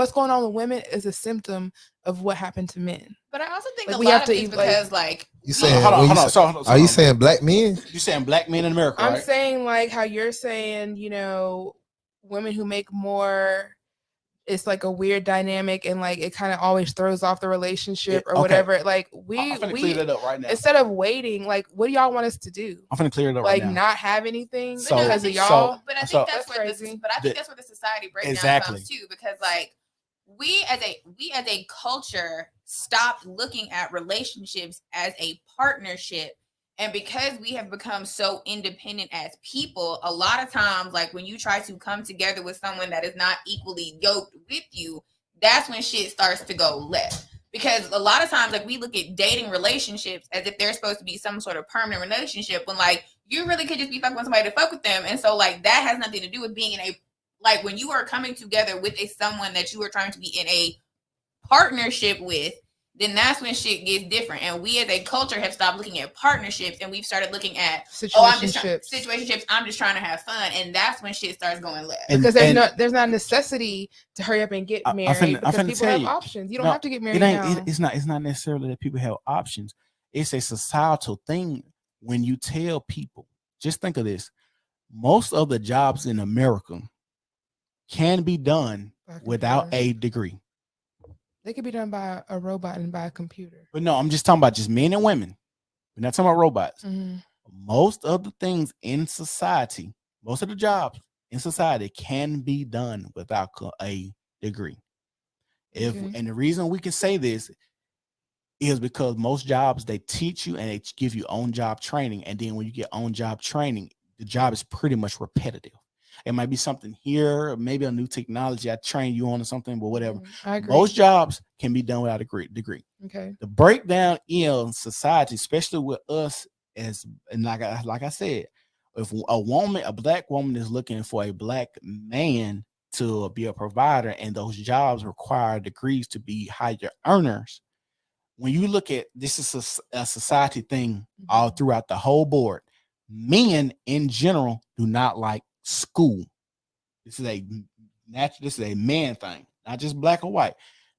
what's going on with women is a symptom of what happened to men. But I also think like, a we lot have of to it is because like you saying, hold on. So, are you saying black men? You saying black men in America? I'm right? saying like how you're saying, women who make more, it's like a weird dynamic, and like it kind of always throws off the relationship or whatever. Like I'm finna clear that up right now. Instead of waiting, like, what do y'all want us to do? I'm finna clear it up like, right now. not have anything So- because of y'all. But I think that's crazy. But I think that's where the society breakdown comes too, because like we as a culture stopped looking at relationships as a partnership. And because we have become so independent as people, a lot of times, like when you try to come together with someone that is not equally yoked with you, that's when shit starts to go left. Because a lot of times, like, we look at dating relationships as if they're supposed to be some sort of permanent relationship, when like you really could just be fucking with somebody to fuck with them. And so like that has nothing to do with being in a, like, when you are coming together with someone that you are trying to be in a partnership with, then that's when shit gets different. And we as a culture have stopped looking at partnerships, and we've started looking at situationships. I'm just trying to have fun, and that's when shit starts going left. Because there's not a necessity to hurry up and get married, because people have options. You don't have to get married now. It's not necessarily that people have options. It's a societal thing. When you tell people, just think of this: most of the jobs in America can be done without a degree. They could be done by a robot and by a computer. But no, I'm just talking about just men and women. We're not talking about robots. Mm-hmm. Most of the things in society, most of the jobs in society can be done without a degree. And the reason we can say this is because most jobs, they teach you and they give you on-job training. And then when you get on-job training, the job is pretty much repetitive. It might be something here, maybe a new technology I train you on or something, but whatever. I agree. Most jobs can be done without a degree. Okay. The breakdown in society, especially with us, and like I said, if a black woman is looking for a black man to be a provider, and those jobs require degrees to be higher earners, when you look at this, is a society thing all throughout the whole board. Men in general do not like school. This is a man thing, not just black or white.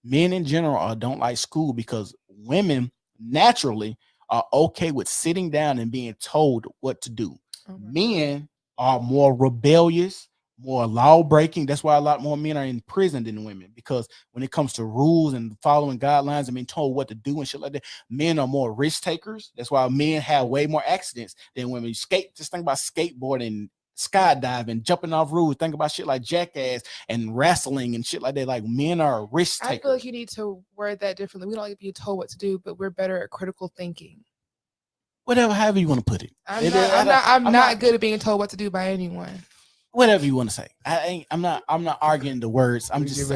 Men in general don't like school because women naturally are okay with sitting down and being told what to do. Men are more rebellious, more law breaking. That's why a lot more men are in prison than women, because when it comes to rules and following guidelines and being told what to do and shit like that, men are more risk takers. That's why men have way more accidents than women. Just think about skateboarding, skydiving, jumping off roofs. Think about shit like Jackass and wrestling and shit like that. Like, men are risk takers. I feel like you need to word that differently. We don't like to be told what to do, but we're better at critical thinking. Whatever, however you want to put it. I'm not good at being told what to do by anyone. Whatever you want to say. I'm not arguing the words. I'm just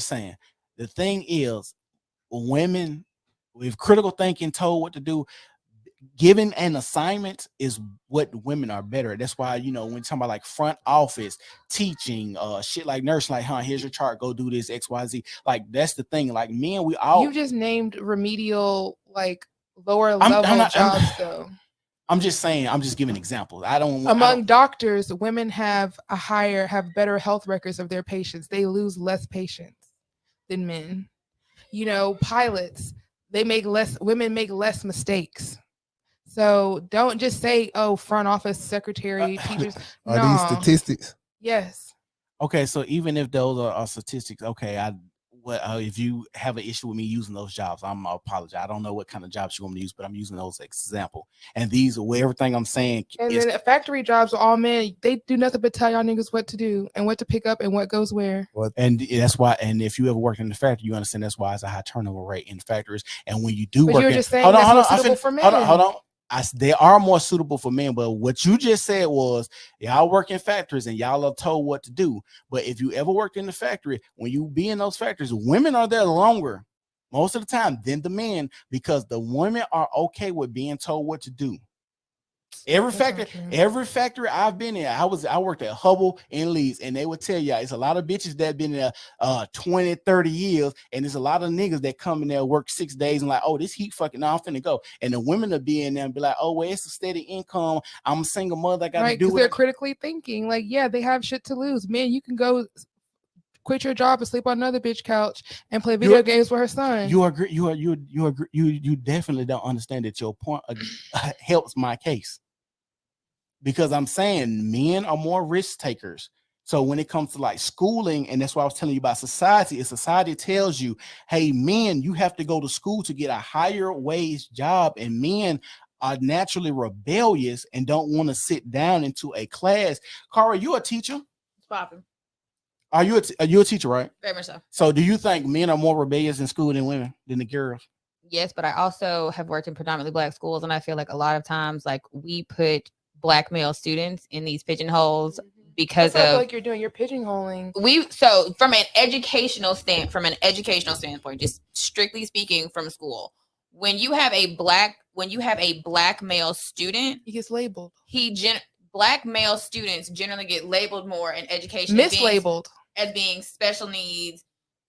saying. The thing is, women with critical thinking, told what to do, given an assignment is what women are better at. That's why, when you're talking about like front office, teaching, shit like nursing, like, here's your chart, go do this, XYZ. Like, that's the thing. Like, men, you just named remedial, like, lower level jobs though. I'm just saying, I'm just giving examples. Among doctors, women have better health records of their patients. They lose less patients than men. Pilots, women make less mistakes. So don't just say, front office secretary, teachers. Are these statistics? Yes. Okay, so even if those are statistics, okay, if you have an issue with me using those jobs, I apologize. I don't know what kind of jobs you want me to use, but I'm using those as example. And these are where everything I'm saying. And then factory jobs are all men. They do nothing but tell y'all niggas what to do and what to pick up and what goes where. And that's why. And if you ever worked in the factory, you understand that's why it's a high turnover rate in factories. And when you do work, you're just saying that's more suitable for men. Hold on. They are more suitable for men, but what you just said was y'all work in factories and y'all are told what to do. But if you ever worked in the factory, when you be in those factories, women are there longer most of the time than the men, because the women are okay with being told what to do. Every factory I've been in, I worked at Hubble and Leeds, and they would tell you it's a lot of bitches that been there 20, 30 years, and there's a lot of niggas that come in there, work 6 days, and like, this heat fucking, I'm finna go. And the women will be in there and be like, well, it's a steady income. I'm a single mother. I got to do it. They're critically thinking. Like, yeah, they have shit to lose. Man, you can go quit your job and sleep on another bitch couch and play video games with her son. You agree? You definitely don't understand that your point helps my case, because I'm saying men are more risk takers. So when it comes to like schooling, and that's why I was telling you about society, if society tells you, hey, men, you have to go to school to get a higher wage job, and men are naturally rebellious and don't want to sit down into a class. Cara, you a teacher? It's popping. Are you a teacher, right? Very much so. So do you think men are more rebellious in school than women, than the girls? Yes, but I also have worked in predominantly Black schools, and I feel like a lot of times, like, we put Black male students in these pigeonholes because I feel like you're pigeonholing. So from an educational standpoint, just strictly speaking from school, when you have a black male student, He gets labeled. Black male students generally get labeled more in education, Mislabeled as being special needs,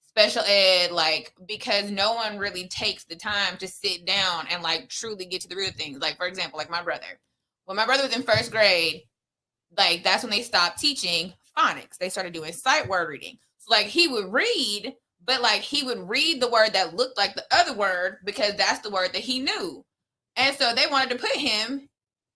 special ed, like, because no one really takes the time to sit down and like truly get to the root of things. Like, for example, like my brother. When my brother was in first grade, like, that's when they stopped teaching phonics. They started doing sight word reading. So like he would read, but like he would read the word that looked like the other word because that's the word that he knew. And so they wanted to put him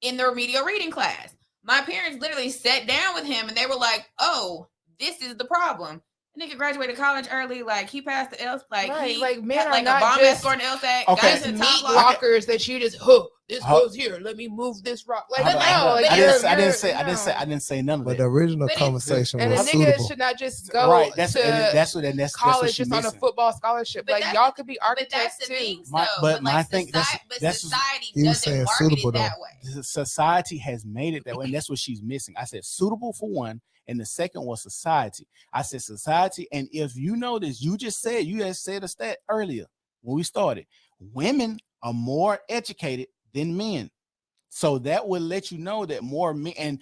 in the remedial reading class. My parents literally sat down with him and they were like, oh, this is the problem. The nigga graduated college early, like he passed the LSAT, like right. he like men had, are like not a bomb just scored an LSAT, okay. got to the meat top block. lockers that you just this goes here. Let me move this rock. Like, no, like I didn't say none of But that. the original conversation and a was nigga suitable. should not just go Right, that's college what just on a football scholarship. But like that's y'all the- could be But architects that's the too. thing, My- though. but my like, thing- that's- society he was doesn't saying market suitable, it that though. way. Society has made it that way, and that's what she's missing. I said suitable for one, and the second was society. I said society, and if you notice, you just said a stat earlier when we started. Women are more educated than men. So that would let you know that more men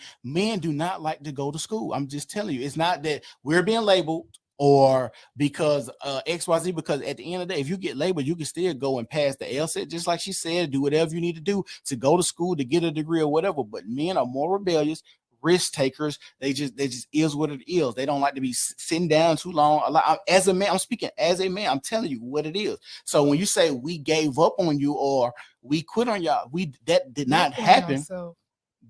do not like to go to school. I'm just telling you, it's not that we're being labeled or because XYZ, because at the end of the day, if you get labeled, you can still go and pass the LSAT, just like she said, do whatever you need to do to go to school to get a degree or whatever. But men are more rebellious, risk takers. They just is what it is. They don't like to be sitting down too long. As a man, I'm speaking as a man. I'm telling you what it is. So when you say we gave up on you or we quit on y'all, that did not happen.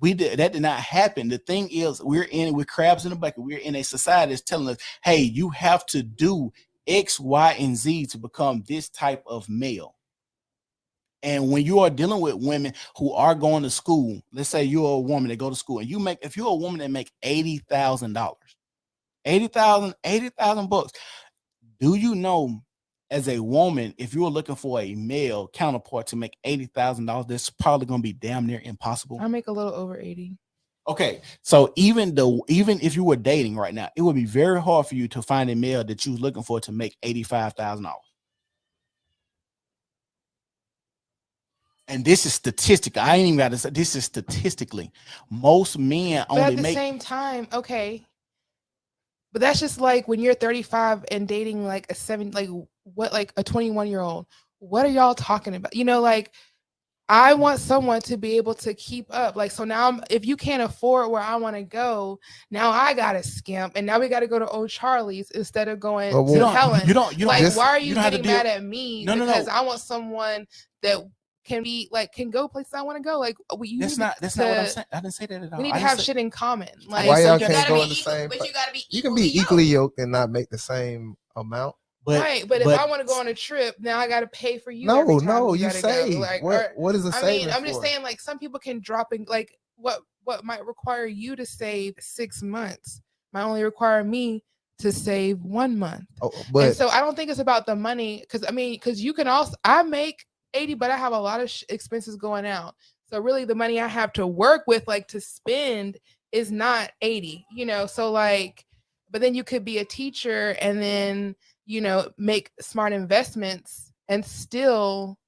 That did not happen. The thing is, we're crabs in the bucket. We're in a society that's telling us, hey, you have to do X, Y, and Z to become this type of male. And when you are dealing with women who are going to school, let's say you're a woman that go to school, and if you're a woman that make $80,000, $80,000, do you know, as a woman, if you were looking for a male counterpart to make $80,000, that's probably going to be damn near impossible. I make a little over 80. Okay, so even if you were dating right now, it would be very hard for you to find a male that you're looking for to make $85,000. And this is statistical. I ain't even got to say this is statistically. Most men only at the same time, okay. But that's just like when you're 35 and dating like a 21-year-old. What are y'all talking about? You know, like I want someone to be able to keep up. Like, so now if you can't afford where I want to go, now I got to skimp. And now we got to go to Old Charlie's instead of going to Helen. You don't like, why are you getting mad at me? No. I want someone that can be like, can go places I want to go. Like, that's not what I'm saying. I didn't say that at all. We need to have shit in common. Like, why y'all can't go in the same? But you gotta be. You can be equally yoked and not make the same amount. But if I want to go on a trip, now I got to pay for you. No, you save. Like, what is the saving? I'm just saying, like, some people can drop in, like, what might require you to save 6 months might only require me to save 1 month. And so I don't think it's about the money, because you can also, I make 80, but I have a lot of expenses going out. So really the money I have to work with, like to spend, is not 80, you know? So like, but then you could be a teacher and then, you know, make smart investments and still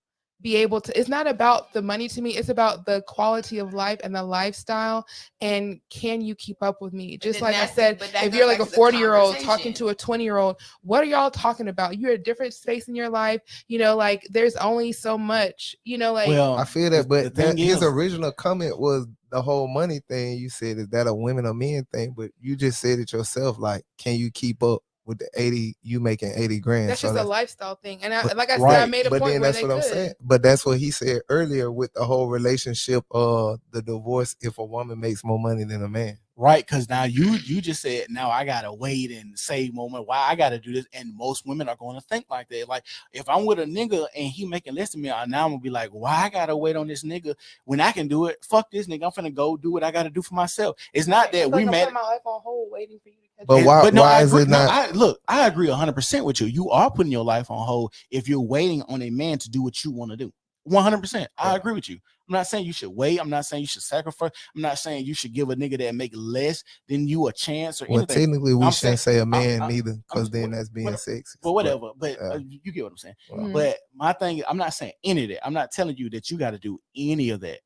be able to, it's not about the money to me. It's about the quality of life and the lifestyle. And can you keep up with me? Just like I said, if you're like a 40-year-old talking to a 20-year-old, what are y'all talking about? You're at a different space in your life. You know, like there's only so much, you know, like. Well, I feel that, but his original comment was the whole money thing. You said, is that a women or men thing? But you just said it yourself. Like, can you keep up with the 80, you making 80 grand. That's just a lifestyle thing. And like I said, right. I made a but point then where that's they what could. I'm saying. But that's what he said earlier with the whole relationship, the divorce, if a woman makes more money than a man. Right, because now you just said, now I gotta wait and save more money. Why I gotta do this? And most women are going to think like that. Like, if I'm with a nigga and he making less than me, now I'm gonna be like, why I gotta wait on this nigga when I can do it? Fuck this nigga. I'm finna go do what I gotta do for myself. It's not that we mad. My life on hold waiting for you to catch but up. why? But no, why I is agree. it not? I agree 100% with you. You are putting your life on hold if you're waiting on a man to do what you want to do. 100%. I agree with you. I'm not saying you should wait. I'm not saying you should sacrifice. I'm not saying you should give a nigga that make less than you a chance or anything. Technically, we shouldn't say a man neither, because then that's being sexist. But whatever. But you get what I'm saying. Mm-hmm. But my thing, I'm not saying any of that. I'm not telling you that you got to do any of that.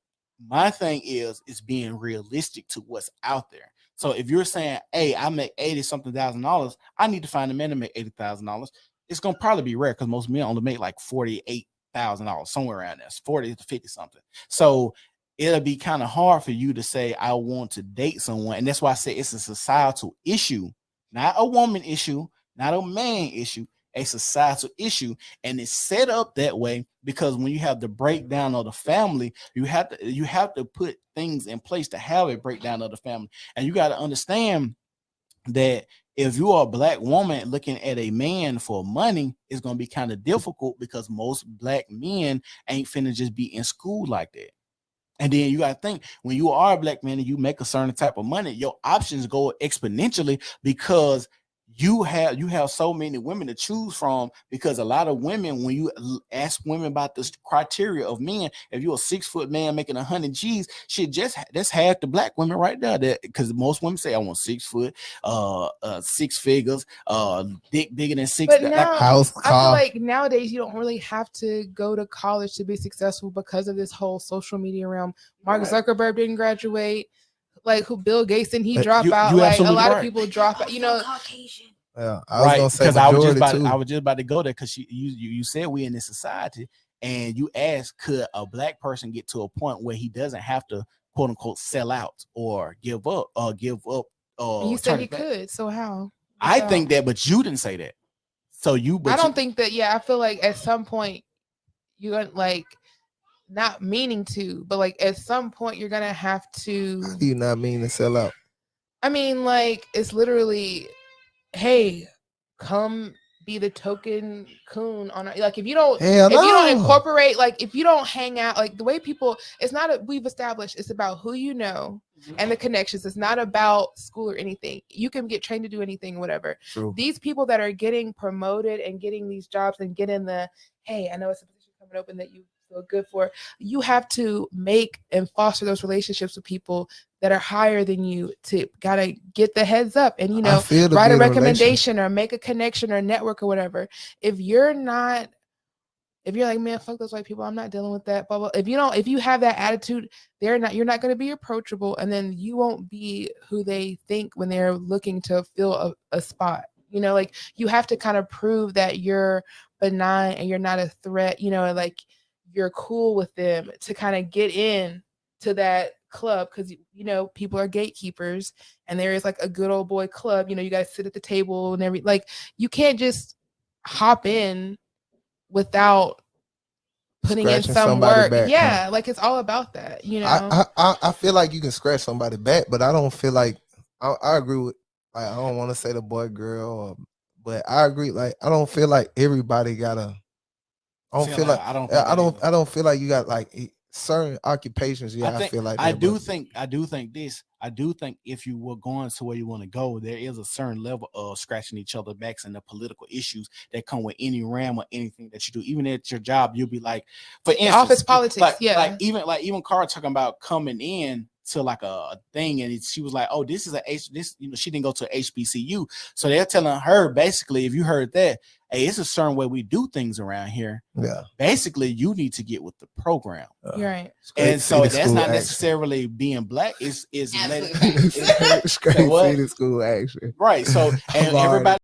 My thing is being realistic to what's out there. So if you're saying, hey, I make $80-something thousand, I need to find a man to make $80,000. It's gonna probably be rare because most men only make like $48,000, somewhere around there, 40 to 50 something. So it'll be kind of hard for you to say I want to date someone, and that's why I say it's a societal issue, not a woman issue, not a man issue, a societal issue, and it's set up that way because when you have the breakdown of the family, you have to put things in place to have a breakdown of the family, and you got to understand that if you are a black woman looking at a man for money, it's going to be kind of difficult because most black men ain't finna just be in school like that. And then you got to think, when you are a black man and you make a certain type of money, your options go exponentially because you have so many women to choose from. Because a lot of women, when you ask women about this criteria of men, if you're a 6-foot man making 100 G's, shit, that's half the black women right there. Because most women say I want 6 foot, 6 figures, dick bigger than 6. But now, house, car. I feel like nowadays you don't really have to go to college to be successful because of this whole social media realm. Mark Zuckerberg didn't graduate. Like who Bill Gates and he drop out. Like a lot of people drop out. You know, Caucasian. Yeah, I was gonna say because I was just about to go there because you said we in this society, and you asked, could a black person get to a point where he doesn't have to quote unquote sell out or give up. You said he could. So how? I think that, but you didn't say that. So I don't think that. Yeah, I feel like at some point you're like not meaning to, but like at some point you're gonna have to. How do you not mean to sell out? I mean, like it's literally, hey, come be the token coon on like if you don't incorporate, like if you don't hang out, like the way people, it's not we've established it's about who you know and the connections. It's not about school or anything. You can get trained to do anything, whatever. True. These people that are getting promoted and getting these jobs and getting the, hey, I know it's a position coming open that you feel good for. You have to make and foster those relationships with people that are higher than you to gotta get the heads up and, you know, write a recommendation or make a connection or network or whatever. If you're like, man, fuck those white people, I'm not dealing with that, blah, blah. If you have that attitude, you're not going to be approachable, and then you won't be who they think when they're looking to fill a spot. You know, like you have to kind of prove that you're benign and you're not a threat, you know, like you're cool with them to kind of get in to that club, because you know people are gatekeepers and there is like a good old boy club, you know, you got to sit at the table and everything. Like you can't just hop in without putting in some work back. Yeah, like it's all about that, you know. I feel like you can scratch somebody back, but I don't feel like I agree with, like, I don't want to say the boy girl, but I agree, like I don't feel like everybody gotta, I don't feel like you got like certain occupations. Yeah, I feel like that, I do think if you were going to where you want to go, there is a certain level of scratching each other backs and the political issues that come with any realm or anything that you do. Even at your job, you'll be like, for instance, office politics. Even Cara talking about coming in to like a thing, and she was like, oh, this is she didn't go to a HBCU, so they're telling her basically, if you heard that, hey, it's a certain way we do things around here. Yeah, basically you need to get with the program. You're right. And so that's not necessarily being black, is school action, right? So and everybody